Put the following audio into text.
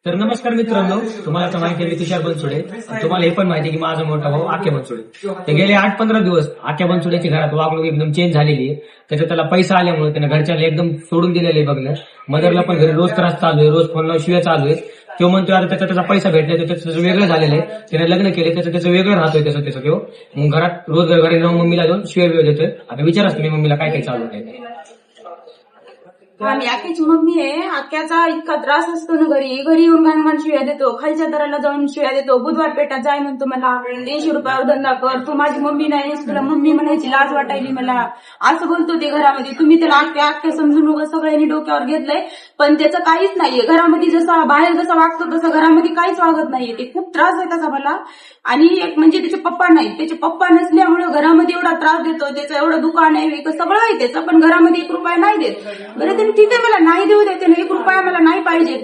तर नमस्कार मित्रांनो, तुम्हाला तर माहिती आहे मी तुषार बनसोडे. तुम्हाला हे पण माहिती आहे की माझा मोठा भाऊ आख्या बनसोडे. ते गेले 8-15 दिवस आख्या बनसोडेची घरात वागणूक एकदम चेंज झालेली आहे. त्याला पैसा आल्यामुळे त्याने घरच्याला एकदम सोडून दिलेलं आहे बघणं. मदरला पण घरी रोज त्रास चालू आहे, रोज फोनला शिव्या चालू आहे. तो म्हणतोय आता त्याचा पैसा भेटला तर त्याचं वेगळं झालेलं आहे. त्याने लग्न केले त्याचं वेगळं राहतोय त्याचं तो. मग घरात रोज घरी जाऊन मम्मीला जाऊन शिव्या देतोय. आता विचाराच तुम्ही मम्मीला काय काय चालू आहे. आम्ही आख्याची मम्मी आहे. आख्याचा इतका त्रास असतो ना, घरी येऊन घाण शिव्या देतो, खालच्या दराला जाऊन शिव्या देतो. बुधवार पेठात जाय म्हणतो मला, 150 रुपयावर धंदा कर, तू माझी मम्मी नाही, तुला मम्मी म्हणायची लाज वाटायली मला, असं बोलतो ते घरामध्ये. तुम्ही त्याला आख्या समजून वगैरे सगळ्यांनी डोक्यावर घेतलंय, पण त्याचं काहीच नाहीये. घरामध्ये जसं बाहेर जसं वागतो तसं घरामध्ये काहीच वागत नाहीये. ते खूप त्रास आहे त्याचा मला. आणि एक म्हणजे त्याचे पप्पा नाही, त्याचे पप्पा नसल्यामुळे घरामध्ये एवढा त्रास देतो. त्याचं एवढं दुकान आहे, सगळं आहे त्याचं, पण घरामध्ये 1 रुपया नाही देत. बरं ठीक आहे, मला नाही देऊ देते, 1 रुपया मला नाही पाहिजे.